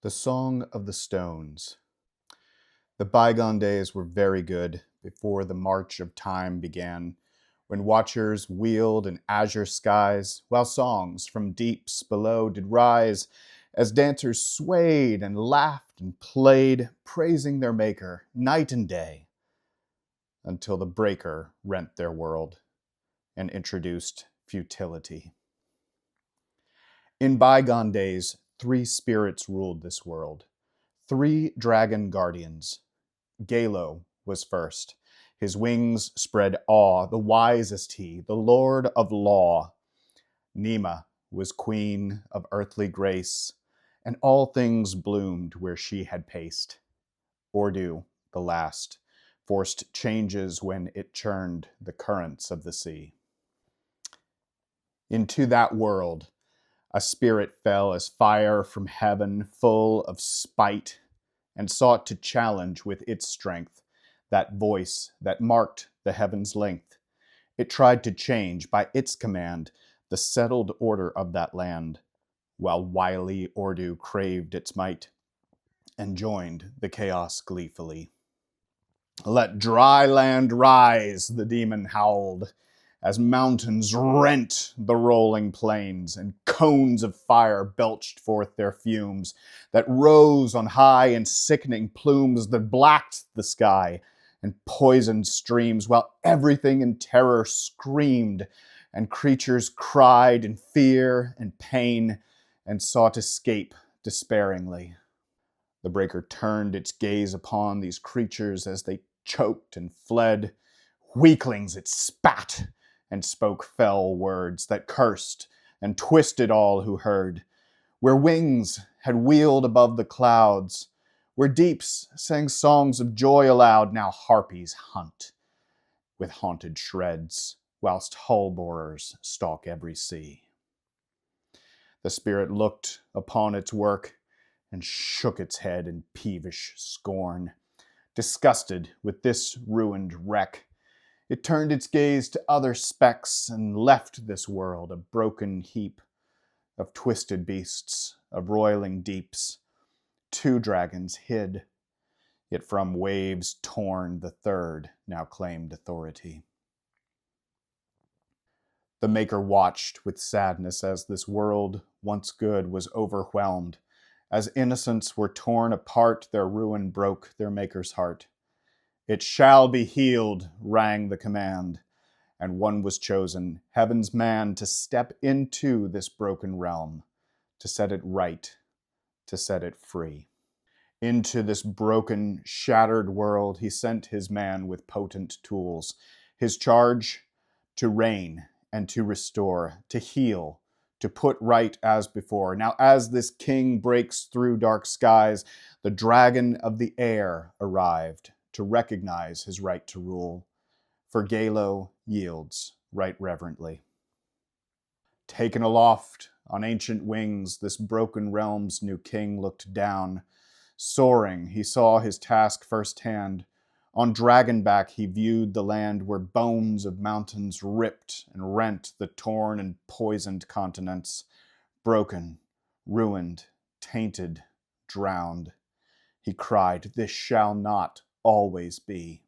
The Song of the Stones. The bygone days were very good before the march of time began, when watchers wheeled in azure skies, while songs from deeps below did rise, as dancers swayed and laughed and played, praising their Maker night and day, until the breaker rent their world and introduced futility. In bygone days, 3 spirits ruled this world, 3 dragon guardians. Galo was first. His wings spread awe, the wisest he, the lord of law. Nema was queen of earthly grace, and all things bloomed where she had paced. Ordu, the last, forced changes when it churned the currents of the sea. Into that world a spirit fell as fire from heaven, full of spite, and sought to challenge with its strength that voice that marked the heaven's length. It tried to change by its command the settled order of that land, while wily Ordu craved its might and joined the chaos gleefully. "Let dry land rise," the demon howled, as mountains rent the rolling plains, and cones of fire belched forth their fumes, that rose on high in sickening plumes, that blacked the sky and poisoned streams, while everything in terror screamed, and creatures cried in fear and pain, and sought escape despairingly. The breaker turned its gaze upon these creatures as they choked and fled. Weaklings it spat, and spoke fell words that cursed and twisted all who heard. Where wings had wheeled above the clouds, where deeps sang songs of joy aloud, now harpies hunt with haunted shreds, whilst hull borers stalk every sea. The spirit looked upon its work and shook its head in peevish scorn. Disgusted with this ruined wreck, it turned its gaze to other specks and left this world a broken heap of twisted beasts, of roiling deeps. 2 dragons hid, yet from waves torn the 3rd now claimed authority. The Maker watched with sadness as this world, once good, was overwhelmed. As innocents were torn apart, their ruin broke their Maker's heart. "It shall be healed," rang the command, and one was chosen, heaven's man, to step into this broken realm, to set it right, to set it free. Into this broken, shattered world he sent his man with potent tools. His charge, to reign and to restore, to heal, to put right as before. Now as this king breaks through dark skies, the dragon of the air arrived to recognize his right to rule, for Galo yields right reverently. Taken aloft on ancient wings, this broken realm's new king looked down. Soaring, he saw his task firsthand. On dragonback he viewed the land where bones of mountains ripped and rent the torn and poisoned continents. Broken, ruined, tainted, drowned. He cried, "This shall not always be."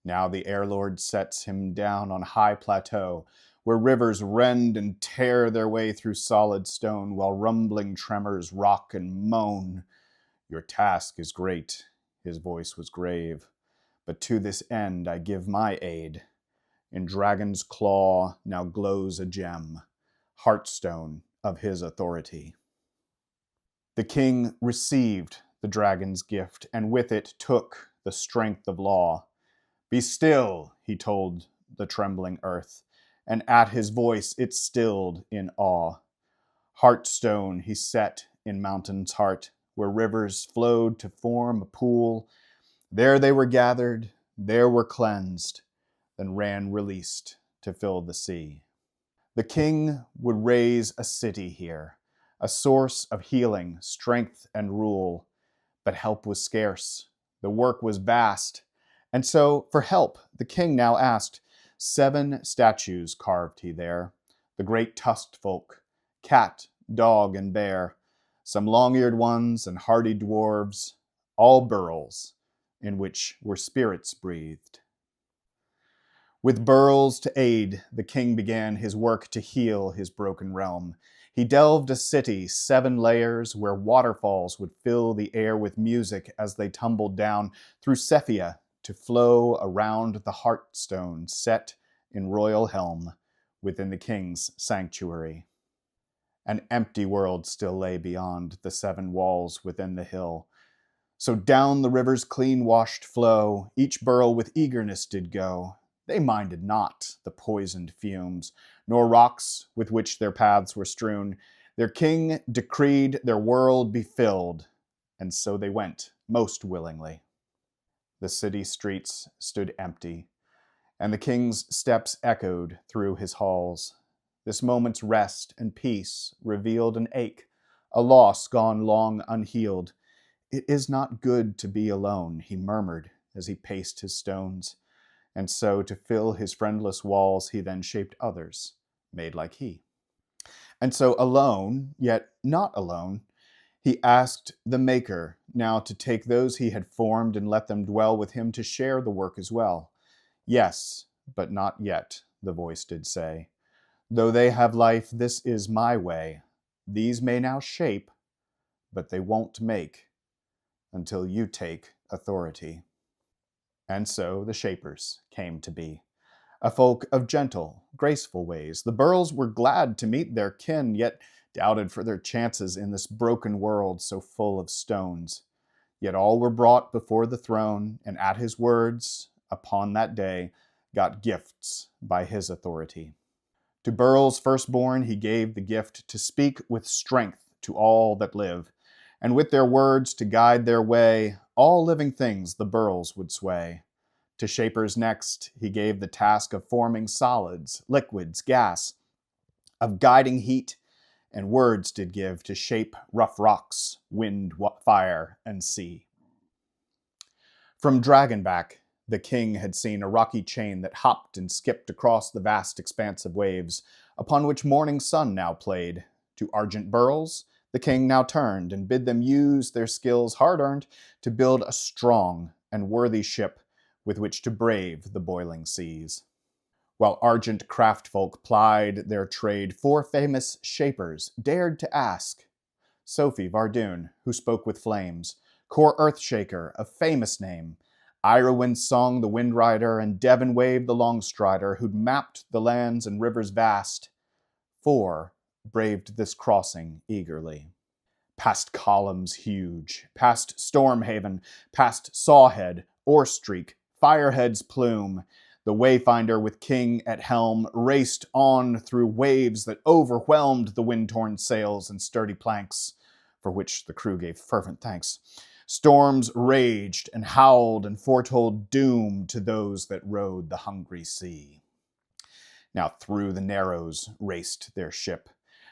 Now the Air Lord sets him down on high plateau, where rivers rend and tear their way through solid stone, while rumbling tremors rock and moan. "Your task is great," his voice was grave, "but to this end I give my aid. In Dragon's claw now glows a gem, heartstone of his authority." The king received the dragon's gift, and with it took the strength of law. "Be still," he told the trembling earth, and at his voice it stilled in awe. Heartstone he set in mountain's heart, where rivers flowed to form a pool. There they were gathered, there were cleansed, then ran released to fill the sea. The king would raise a city here, a source of healing, strength, and rule. But help was scarce, the work was vast, and so for help the king now asked. 7 statues carved he there, the great tusked folk, cat, dog, and bear. some long-eared ones and hardy dwarves, all burrows in which were spirits breathed. With burls to aid, the king began his work to heal his broken realm. He delved a city 7 layers where waterfalls would fill the air with music as they tumbled down through Sephia to flow around the heartstones set in royal helm within the king's sanctuary. An empty world still lay beyond the 7 walls within the hill. So down the river's clean-washed flow, each burrow with eagerness did go. They minded not the poisoned fumes, nor rocks with which their paths were strewn. Their king decreed their world be filled, and so they went most willingly. The city streets stood empty, and the king's steps echoed through his halls. This moment's rest and peace revealed an ache, a loss gone long unhealed. "It is not good to be alone," he murmured as he paced his stones. And so to fill his friendless walls, he then shaped others, made like he. And so alone, yet not alone, he asked the Maker now to take those he had formed and let them dwell with him to share the work as well. "Yes, but not yet," the voice did say. "Though they have life, this is my way. These may now shape, but they won't make until you take authority." And so the Shapers came to be, a folk of gentle, graceful ways. The Burls were glad to meet their kin, yet doubted for their chances in this broken world so full of stones. Yet all were brought before the throne, and at his words, upon that day, got gifts by his authority. To Burl's firstborn he gave the gift to speak with strength to all that live, and with their words to guide their way, all living things the Burls would sway. To Shapers next, he gave the task of forming solids, liquids, gas, of guiding heat, and words did give to shape rough rocks, wind, fire, and sea. From Dragonback, the king had seen a rocky chain that hopped and skipped across the vast expanse of waves, upon which morning sun now played. To Argent Burls, the king now turned and bid them use their skills hard-earned to build a strong and worthy ship with which to brave the boiling seas. While Argent craftfolk plied their trade, 4 famous Shapers dared to ask. Sophie Vardoon, who spoke with flames, Cor Earthshaker, of famous name, Irowind Song the Windrider, and Devon Wave the Longstrider, who'd mapped the lands and rivers vast. 4 braved this crossing eagerly. Past columns huge, past Stormhaven, past Sawhead, Oarstreak, Firehead's Plume, the Wayfinder with King at helm raced on through waves that overwhelmed the wind-torn sails and sturdy planks, for which the crew gave fervent thanks. Storms raged and howled and foretold doom to those that rode the hungry sea. Now through the narrows raced their ship,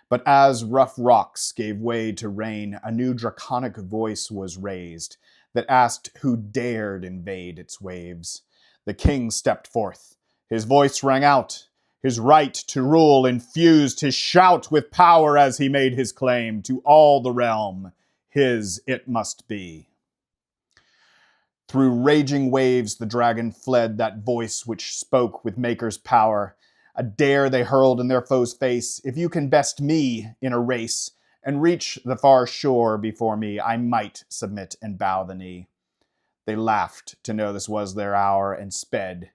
but as rough rocks gave way to rain, a new draconic voice was raised that asked who dared invade its waves. The king stepped forth. His voice rang out. His right to rule infused his shout with power as he made his claim to all the realm. His it must be. Through raging waves the dragon fled, that voice which spoke with Maker's power. A dare they hurled in their foe's face. If you can best me in a race and reach the far shore before me, I might submit and bow the knee. They laughed to know this was their hour and sped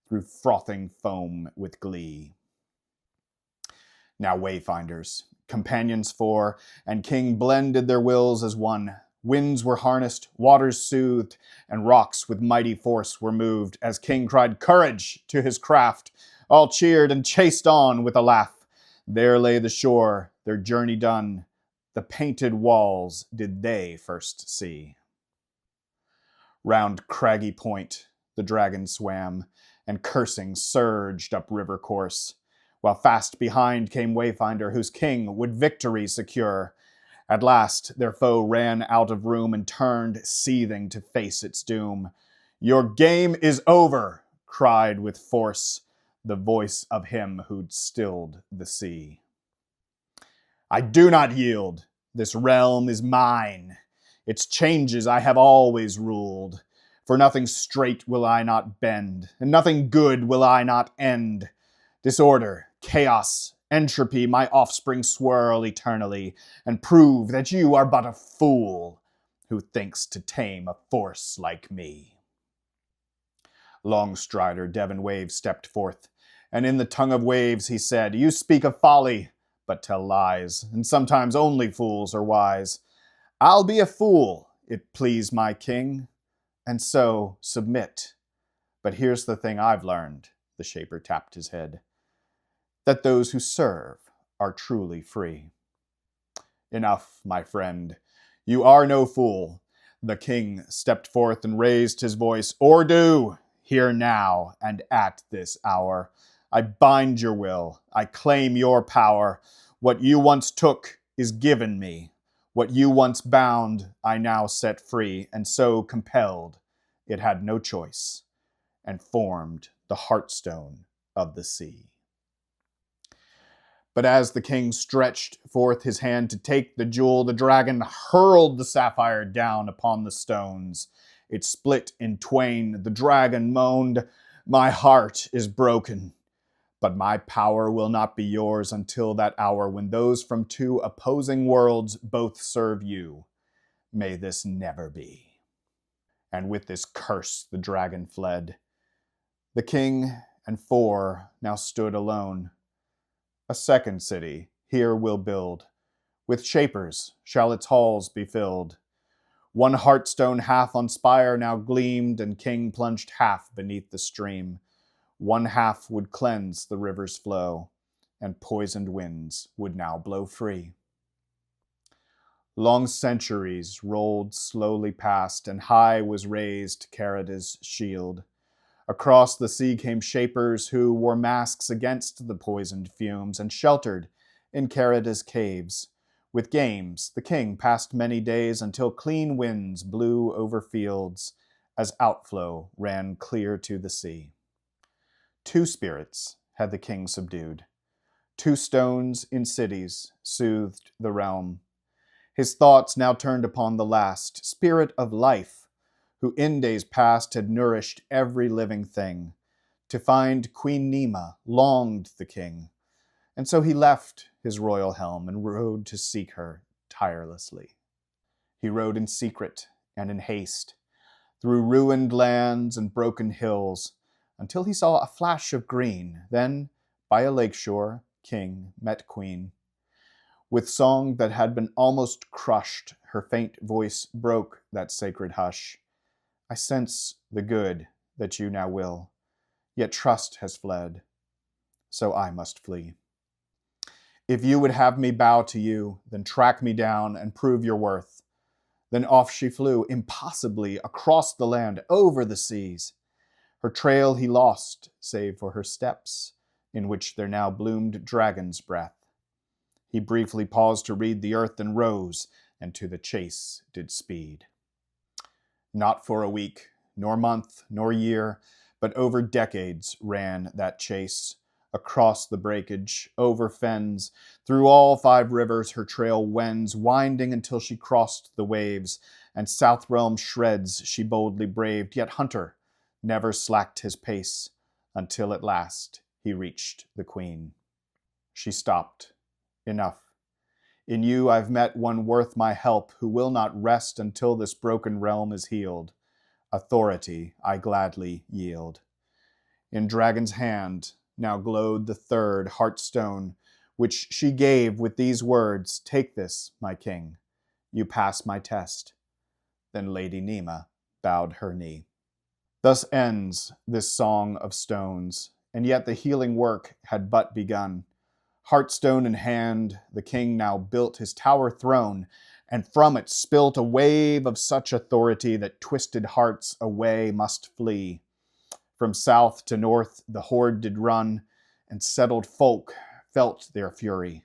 through frothing foam with glee. Now Wayfinders, companions 4, and king blended their wills as one. Winds were harnessed, waters soothed, and rocks with mighty force were moved, as king cried courage to his craft. All cheered and chased on with a laugh. There lay the shore, their journey done. The painted walls did they first see. Round craggy point the dragon swam, and cursing surged up river course, while fast behind came Wayfinder, whose king would victory secure. At last their foe ran out of room and turned, seething to face its doom. "Your game is over," cried with force the voice of him who'd stilled the sea. "I do not yield," This realm is mine. Its changes I have always ruled. For nothing straight will I not bend, and nothing good will I not end. Disorder, chaos, entropy, my offspring swirl eternally, and prove that you are but a fool who thinks to tame a force like me. Longstrider, Devon Wave, stepped forth, and in the tongue of waves he said, You speak of folly, but tell lies, and sometimes only fools are wise. I'll be a fool, it please my king, and so submit. But here's the thing I've learned, the Shaper tapped his head, that those who serve are truly free. Enough, my friend. You are no fool. The king stepped forth and raised his voice. Ordu, here now and at this hour. I bind your will. I claim your power. What you once took is given me. What you once bound, I now set free, and so compelled, it had no choice, and formed the heartstone of the sea. But as the king stretched forth his hand to take the jewel, the dragon hurled the sapphire down upon the stones. It split in twain. The dragon moaned, My heart is broken, but my power will not be yours until that hour when those from two opposing worlds both serve you. May this never be. And with this curse the dragon fled. The king and four now stood alone. A second city here we'll build. With shapers shall its halls be filled. One heartstone half on spire now gleamed, and king plunged half beneath the stream. One half would cleanse the river's flow, and poisoned winds would now blow free. Long centuries rolled slowly past, and high was raised Carida's shield. Across the sea came shapers who wore masks against the poisoned fumes and sheltered in Carida's caves. With games, the king passed many days until clean winds blew over fields as outflow ran clear to the sea. 2 spirits had the king subdued. 2 stones in cities soothed the realm. His thoughts now turned upon the last, spirit of life, who in days past had nourished every living thing. To find Queen Nema longed the king, and so he left his royal helm and rode to seek her tirelessly. He rode in secret and in haste, through ruined lands and broken hills, until he saw a flash of green. Then, by a lakeshore, king met queen. With song that had been almost crushed, her faint voice broke that sacred hush. I sense the good that you now will, yet trust has fled, so I must flee. If you would have me bow to you, then track me down and prove your worth. Then off she flew, impossibly, across the land, over the seas. Her trail he lost, save for her steps, in which there now bloomed dragon's breath. He briefly paused to read the earth and rose, and to the chase did speed. Not for a week, nor month, nor year, but over decades ran that chase. Across the breakage, over fens, through all 5 rivers her trail wends, winding until she crossed the waves, and South Realm shreds she boldly braved. Yet Hunter never slacked his pace, until at last he reached the queen. She stopped. Enough. In you I've met one worth my help, who will not rest until this broken realm is healed. Authority I gladly yield. In Dragon's hand now glowed the 3rd heartstone, which she gave with these words, Take this, my king. You pass my test. Then Lady Nema bowed her knee. Thus ends this song of stones, and yet the healing work had but begun. Heartstone in hand, the king now built his tower throne, and from it spilt a wave of such authority that twisted hearts away must flee. From south to north the horde did run, and settled folk felt their fury.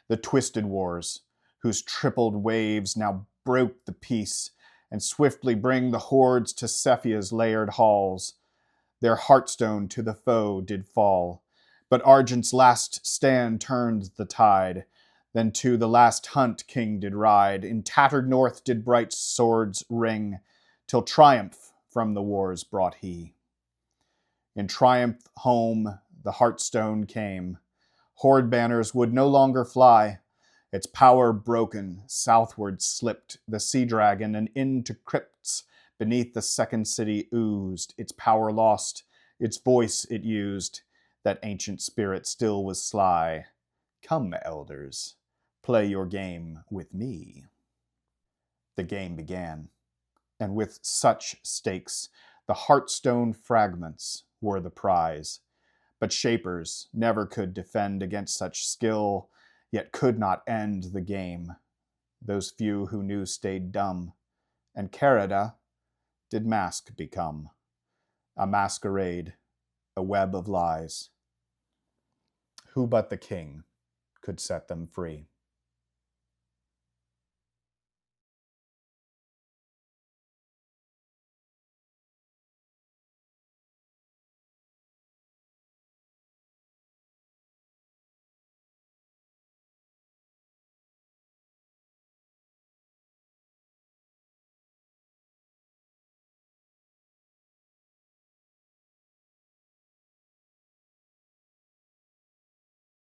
The twisted wars, whose tripled waves now broke the peace, and swiftly bring the hordes to Cephia's layered halls. Their heartstone to the foe did fall, but Argent's last stand turned the tide. Then to the last hunt king did ride, in tattered north did bright swords ring, till triumph from the wars brought he. In triumph home the heartstone came, horde banners would no longer fly, its power broken, southward slipped the sea dragon, and into crypts beneath the second city oozed, its power lost, its voice it used, that ancient spirit still was sly. Come, elders, play your game with me. The game began, and with such stakes, the heartstone fragments were the prize. But shapers never could defend against such skill, yet could not end the game. Those few who knew stayed dumb, and Carida did mask become, a masquerade, a web of lies. Who but the king could set them free?